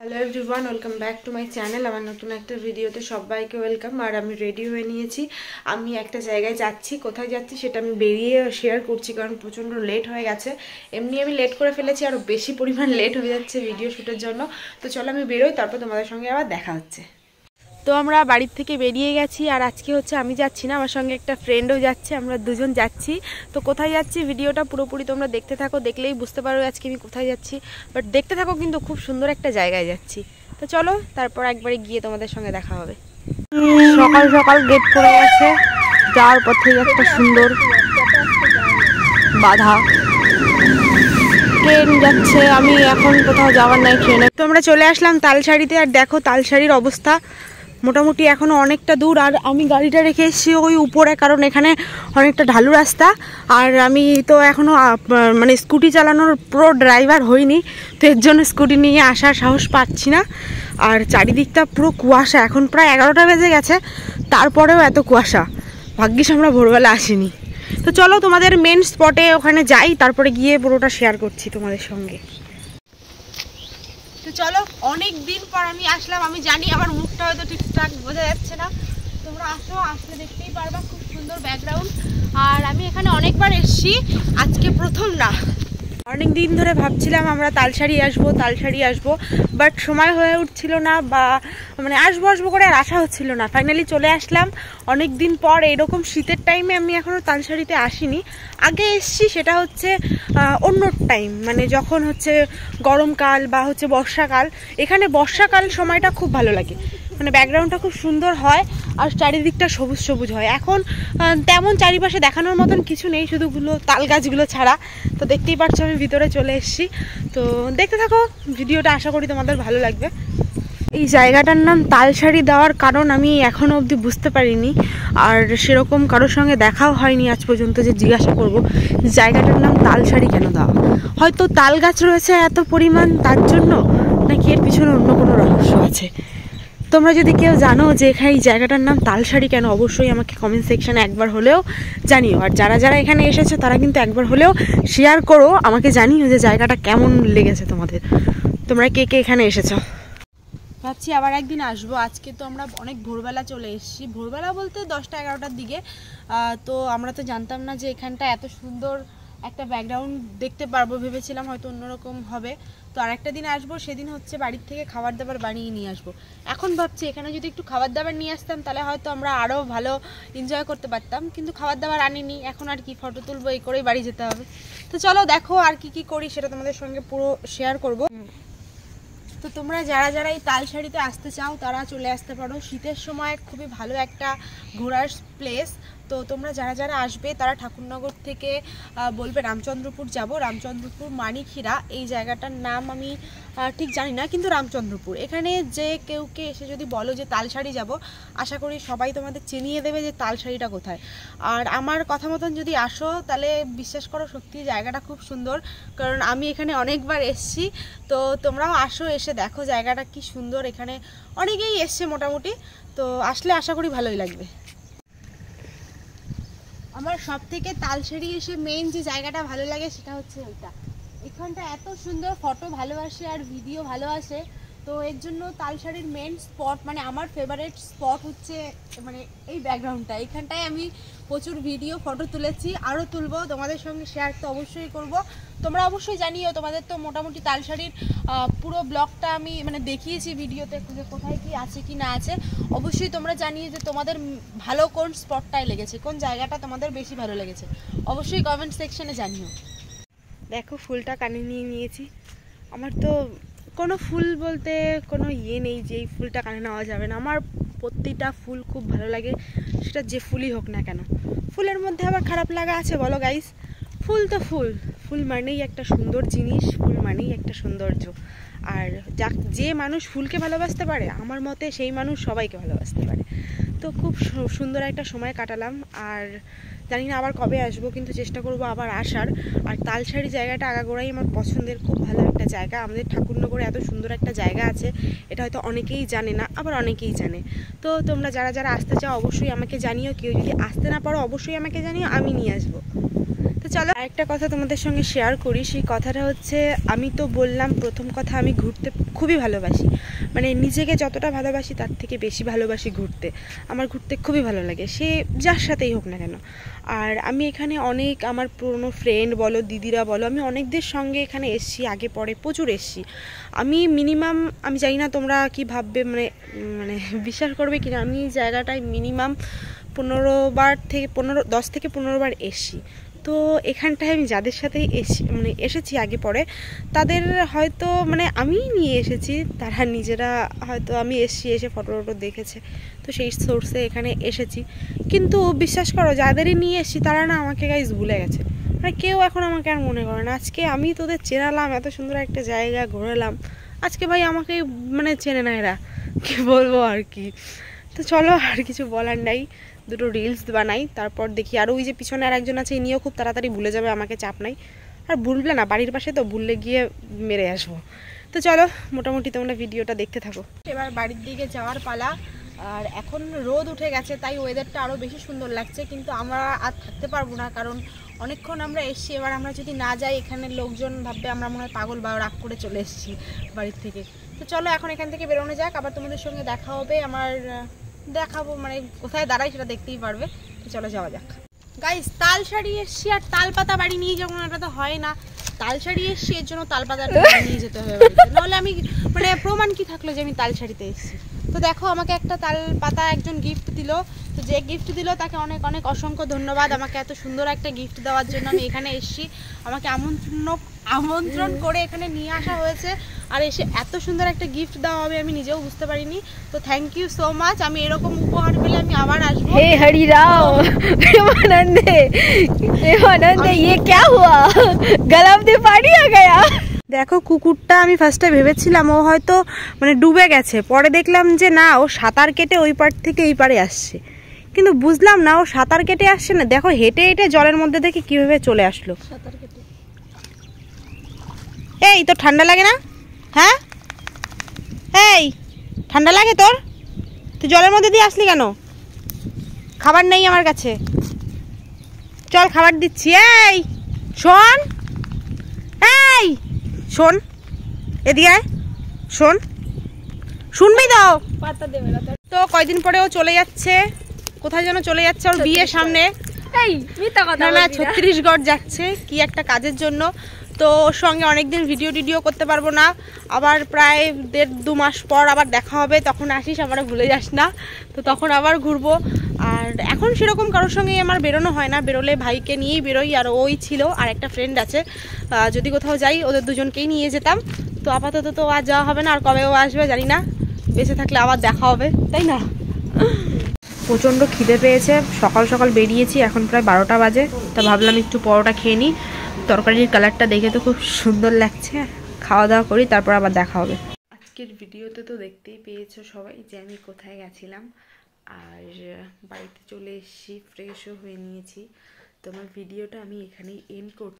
Hello everyone, welcome back to my channel. আমার নতুন একটা ভিডিওতে সবাইকে ওয়েলকাম। আর আমি রেডি হয়ে নিয়েছি, আমি একটা জায়গায় যাচ্ছি। কোথায় যাচ্ছি সেটা আমি বেরিয়ে শেয়ার করছি, কারণ প্রচণ্ড লেট হয়ে গেছে। এমনি আমি লেট করে ফেলেছি, আরও বেশি পরিমাণ লেট হয়ে যাচ্ছে ভিডিও শ্যুটের জন্য। তো চলো আমি বেরোই, তারপর তোমাদের সঙ্গে আবার দেখা হচ্ছে। তো আমরা বাড়ির থেকে বেরিয়ে গেছি, আর আজকে হচ্ছে আমি যাচ্ছি না, আমার সঙ্গে একটা ফ্রেন্ডও যাচ্ছে, আমরা দুজন যাচ্ছি। তো কোথায় যাচ্ছি ভিডিওটা পুরোপুরি তোমরা দেখতে থাকো, দেখলেই বুঝতে পারো আজকে আমি কোথায় যাচ্ছি। বাট দেখতে থাকো, কিন্তু খুব সুন্দর একটা জায়গায় যাচ্ছি। তো চলো, তারপর একবারে গিয়ে তোমাদের সঙ্গে দেখা হবে। সকাল সকাল গেট পড়ে গেছে, যাওয়ার পথেই একটা সুন্দর বাধা ট্রেন যাচ্ছে। আমি এখন কোথাও যাওয়ার নাই ট্রেনে। তো আমরা চলে আসলাম তালসারিতে, আর দেখো তালসারির অবস্থা মোটামুটি এখনও অনেকটা দূর। আর আমি গাড়িটা রেখে এসেছি ওই উপরে, কারণ এখানে অনেকটা ঢালু রাস্তা। আর আমি তো এখনও মানে স্কুটি চালানোর প্রো ড্রাইভার হইনি, তো এর জন্য স্কুটি নিয়ে আসার সাহস পাচ্ছি না। আর চারিদিকটা পুরো কুয়াশা, এখন প্রায় 11টা বেজে গেছে, তারপরেও এত কুয়াশা। ভাগ্যিস আমরা ভোরবেলা আসিনি। তো চলো তোমাদের মেন স্পটে ওখানে যাই, তারপরে গিয়ে পুরোটা শেয়ার করছি তোমাদের সঙ্গে। তো চলো, অনেক দিন পর আমি আসলাম। আমি জানি আমার মুখটা হয়তো ঠিকঠাক বোঝা যাচ্ছে না, তোমরা আসলে দেখতেই পারবা, খুব সুন্দর ব্যাকগ্রাউন্ড। আর আমি এখানে অনেকবার এসেছি, আজকে প্রথম না। অনেক দিন ধরে ভাবছিলাম আমরা তালসারি আসবো, বাট সময় হয়ে উঠছিল না, বা মানে আসবো করে আর আসা হচ্ছিল না। ফাইনালি চলে আসলাম অনেক দিন পর। এরকম শীতের টাইমে আমি এখনও তালসারিতে আসিনি, আগে এসছি, সেটা হচ্ছে অন্য টাইম, মানে যখন হচ্ছে গরমকাল বা হচ্ছে বর্ষাকাল। এখানে বর্ষাকাল সময়টা খুব ভালো লাগে, মানে ব্যাকগ্রাউন্ডটা খুব সুন্দর হয়, আর চারিদিকটা সবুজ সবুজ হয়। এখন তেমন চারিপাশে দেখানোর মতন কিছু নেই, শুধুগুলো তাল গাছগুলো ছাড়া। তো দেখতেই পাচ্ছ আমি ভিতরে চলে এসেছি, তো দেখতে থাকো ভিডিওটা, আশা করি তোমাদের ভালো লাগবে। এই জায়গাটার নাম তালসারি দেওয়ার কারণ আমি এখনও অবধি বুঝতে পারিনি, আর সেরকম কারোর সঙ্গে দেখাও হয়নি আজ পর্যন্ত যে জিজ্ঞাসা করব জায়গাটার নাম তালসারি কেন দেওয়া। হয়তো তাল গাছ রয়েছে এত পরিমাণ, তার জন্য, নাকি এর পিছনে অন্য কোনো রহস্য আছে। তোমরা যদি কেউ জানো যে এখানে এই জায়গাটার নাম তালসারি কেন, অবশ্যই আমাকে কমেন্ট সেকশানে একবার হলেও জানিও। আর যারা যারা এখানে এসেছো তারা কিন্তু একবার হলেও শেয়ার করো, আমাকে জানিও যে জায়গাটা কেমন লেগেছে তোমাদের, তোমরা কে কে এখানে এসেছো। ভাবছি আবার একদিন আসবো। আজকে তো আমরা অনেক ভোরবেলা চলে এসেছি, ভোরবেলা বলতে 10টা 11টার দিকে। তো আমরা তো জানতাম না যে এখানটা এত সুন্দর একটা ব্যাকগ্রাউন্ড দেখতে পারবো, ভেবেছিলাম হয়তো অন্যরকম হবে। তো আরেকটা দিন আসবো, সেদিন হচ্ছে বাড়ির থেকে খাবার দাবার বানিয়ে নিয়ে আসবো। এখন ভাবছি এখানে যদি একটু খাবার দাবার নিয়ে আসতাম, তাহলে হয়তো আমরা আরও ভালো এনজয় করতে পারতাম, কিন্তু খাবার দাবার আনিনি। এখন আর কি ফটো তুলবো, এই করেই বাড়ি যেতে হবে। তো চলো দেখো আর কি কি করি সেটা তোমাদের সঙ্গে পুরো শেয়ার করব। তো তোমরা যারা যারা এই তালসারিতে আসতে চাও তারা চলে আসতে পারো, শীতের সময় খুবই ভালো একটা ঘোরার প্লেস। তো তোমরা যারা যারা আসবে তারা ঠাকুরনগর থেকে বলবে রামচন্দ্রপুর যাব, রামচন্দ্রপুর মানিকহিরা এই জায়গাটার নাম আমি ঠিক জানি না, কিন্তু রামচন্দ্রপুর। এখানে যে কেউকে এসে যদি বলো যে তালসারি যাব, আশা করি সবাই তোমাদের চিনিয়ে দেবে যে তালসারিটা কোথায়। আর আমার কথা মতন যদি আসো, তাহলে বিশ্বাস করো সত্যি জায়গাটা খুব সুন্দর, কারণ আমি এখানে অনেকবার এসেছি। তো তোমরাও আসো, এসে দেখো জায়গাটা কি সুন্দর। এখানে অনেকেই এসছে মোটামুটি, তো আসলে আশা করি ভালোই লাগবে। আমার সব থেকে তালসারি এসে মেইন যে জায়গাটা ভালো লাগে সেটা হচ্ছে ওইটা। এখানটা এত সুন্দর ফটো ভালো আসে আর ভিডিও ভালো আসে, তো এর জন্য তালসারির মেন স্পট, মানে আমার ফেভারিট স্পট হচ্ছে মানে এই ব্যাকগ্রাউন্ডটা। এখানটায় আমি প্রচুর ভিডিও ফটো তুলেছি, আরও তুলবো, তোমাদের সঙ্গে শেয়ার তো অবশ্যই করব। তোমরা অবশ্যই জানিও, তোমাদের তো মোটামুটি তালসারির পুরো ব্লগটা আমি মানে দেখিয়েছি ভিডিওতে, যে কোথায় কি আছে কি না আছে। অবশ্যই তোমরা জানিয়ে যে তোমাদের ভালো কোন স্পটটায় লেগেছে, কোন জায়গাটা তোমাদের বেশি ভালো লেগেছে, অবশ্যই কমেন্ট সেকশনে জানিও। দেখো ফুলটা কানে নিয়ে নিয়েছি। আমার তো কোনো ফুল বলতে কোনো ইয়ে নেই যে এই ফুলটা কানে নেওয়া যাবে না। আমার প্রতিটা ফুল খুব ভালো লাগে, সেটা যে ফুলই হোক না কেন। ফুলের মধ্যে আবার খারাপ লাগা আছে বলো গাইস? ফুল তো ফুল, ফুল মানেই একটা সুন্দর জিনিস, ফুল মানেই একটা সৌন্দর্য। আর যে মানুষ ফুলকে ভালোবাসতে পারে, আমার মতে সেই মানুষ সবাইকে ভালোবাসতে পারে। তো খুব সুন্দর একটা সময় কাটালাম, আর জানি না আবার কবে আসবো, কিন্তু চেষ্টা করব আবার আসার। আর তালসারি জায়গাটা আগাগোড়াই আমার পছন্দের, খুব ভালো একটা জায়গা। আমাদের ঠাকুরনগরে এত সুন্দর একটা জায়গা আছে, এটা হয়তো অনেকেই জানে না, আবার অনেকেই জানে। তো তোমরা যারা যারা আসতে চাও অবশ্যই আমাকে জানিও, কেউ যদি আসতে না পারো অবশ্যই আমাকে জানিও, আমি নিয়ে আসবো। তো চলো আরেকটা কথা তোমাদের সঙ্গে শেয়ার করি। সেই কথাটা হচ্ছে, আমি তো বললাম প্রথম কথা আমি ঘুরতে খুবই ভালোবাসি, মানে নিজেকে যতটা ভালোবাসি তার থেকে বেশি ভালোবাসি ঘুরতে। আমার ঘুরতে খুবই ভালো লাগে, সে যার সাথেই হোক না কেন। আর আমি এখানে অনেক আমার পুরনো ফ্রেন্ড বলো, দিদিরা বলো, আমি অনেকদের সঙ্গে এখানে এসছি, আগে পরে প্রচুর এসছি। আমি মিনিমাম, আমি জানি না তোমরা কি ভাববে, মানে মানে বিশ্বাস করবে কিনা, আমি এই জায়গাটায় মিনিমাম 10 থেকে 15 বার এসছি। তো এখানটায় আমি যাদের সাথে এসেছি আগে পরে, তাদের হয়তো মানে আমি নিয়ে এসেছি, তারা নিজেরা হয়তো আমি এসে ফটো দেখেছে, তো সেই সোর্সে এখানে এসেছি। কিন্তু বিশ্বাস করো, যাদেরই নিয়ে এসেছি তারা না আমাকে গাইজ ভুলে গেছে, মানে কেউ এখন আমাকে আর মনে করে না। আজকে আমি তোদের চেনালাম, এত সুন্দর একটা জায়গা ঘোরালাম, আজকে ভাই আমাকে মানে চেনে না এরা, কি বলবো আর কি। তো চলো, আর কিছু বলার নাই, দুটো রিলস বানাই, তারপর দেখি। আর ওই যে পিছনে আর একজন আছে, ইনিও খুব তাড়াতাড়ি ভুলে যাবে, আমাকে চাপ নাই। আর ভুলবে না, বাড়ির পাশে তো, ভুললে গিয়ে মেরে আসবো। তো চলো, মোটামুটি তোমরা ভিডিওটা দেখতে থাকো। এবার বাড়ির দিকে যাওয়ার পালা। আর এখন রোদ উঠে গেছে, তাই ওয়েদারটা আরও বেশি সুন্দর লাগছে। কিন্তু আমরা আর থাকতে পারবো না, কারণ অনেকক্ষণ আমরা এসছি। এবার আমরা যদি না যাই, এখানের লোকজন ভাববে আমরা মনে হয় পাগল বা রাগ করে চলে এসেছি বাড়ির থেকে। তো চলো এখন এখান থেকে বেরোনো যাক, আবার তোমাদের সঙ্গে দেখা হবে। আমার দেখাবো, মানে কোথায় দাঁড়াই সেটা দেখতেই পারবে। তো চলো যাওয়া যাক। গাইস, তাল শাড়ি এসছি, আর তাল পাতা বাড়ি নিয়ে যাবো না, এটা তো হয় না। তাল শাড়ি এসছি, এর জন্য তাল পাতাটা নিয়ে যেতে হবে বাড়িতে, নাহলে আমি মানে প্রমাণ কি থাকলো যে আমি তাল শাড়িতে এসেছি। তো দেখো, আমাকে একটা তাল পাতা একজন গিফট দিল। তো যে গিফট দিল তাকে অনেক অনেক অসংখ্য ধন্যবাদ, আমাকে এত সুন্দর একটা গিফট দেওয়ার জন্য। আমি এখানে এসেছি, আমাকে আমন্ত্রণ করে এখানে নিয়ে আসা হয়েছে, আর এসে এত সুন্দর একটা গিফট দেওয়া হবে আমি নিজেও বুঝতে পারিনি। তো থ্যাংক ইউ সো মাচ। আমি এরকম উপহার পেলে আমি আবার আসবো। हे हरि राम प्रेमानंदे प्रेमानंदे ये क्या हुआ गला में पानी आ गया। দেখো, কুকুরটা আমি ফার্স্টে ভেবেছিলাম ও হয়তো মানে ডুবে গেছে, পরে দেখলাম যে না, ও সাঁতার কেটে ওই পার থেকে এই পারে আসছে। কিন্তু বুঝলাম না ও সাঁতার কেটে আসছে না, দেখো হেঁটে হেঁটে জলের মধ্যে থেকে কিভাবে চলে আসলো। এই তোর ঠান্ডা লাগে না? হ্যাঁ, এই ঠান্ডা লাগে তোর? তুই জলের মধ্যে দিয়ে আসলি কেন? খাবার নেই আমার কাছে, চল খাবার দিচ্ছি। এই শোন, এই শোন, এদিকে আয়, শোন, শুনবি তো? তো কয়দিন পরে ও চলে যাচ্ছে, কোথায় যেন চলে যাচ্ছে, ওর বিয়ের সামনে। এই মিথ্যা কথা না, ছত্তিশগড় যাচ্ছে কি একটা কাজের জন্য। তো ওর সঙ্গে অনেকদিন ভিডিও করতে পারবো না, আবার প্রায় 1.5-2 মাস পর আবার দেখা হবে, তখন আসিস, আমরা ভুলে যাস না। তো তখন আবার ঘুরবো। আর এখন সেরকম কারোর সঙ্গে আমার বেরোনো হয় না, বেরোলে ভাইকে নিয়েই বেরোই, আর ওই ছিল, আর একটা ফ্রেন্ড আছে, যদি কোথাও যাই ওদের দুজনকেই নিয়ে যেতাম। তো আপাতত তো আর যাওয়া হবে না, আর কবে ও আসবে জানি না, বেঁচে থাকলে আবার দেখা হবে, তাই না? প্রচণ্ড খিদে পেয়েছে, সকাল সকাল বেরিয়েছি, এখন প্রায় 12টা বাজে। তা ভাবলাম একটু পরোটা খেয়ে নিই, তরকারির কালারটা দেখে তো খুব সুন্দর লাগছে, খাওয়া দাওয়া করি, তারপর আবার দেখা হবে। আজকের ভিডিওতে তো দেখতেই পেয়েছো সবাই যে আমি কোথায় গেছিলাম, আর বাড়িতে চলে এসেছি, ফ্রেশও হয়ে নিয়েছি। তো আমার ভিডিওটা আমি এখানেই এন্ড করছি।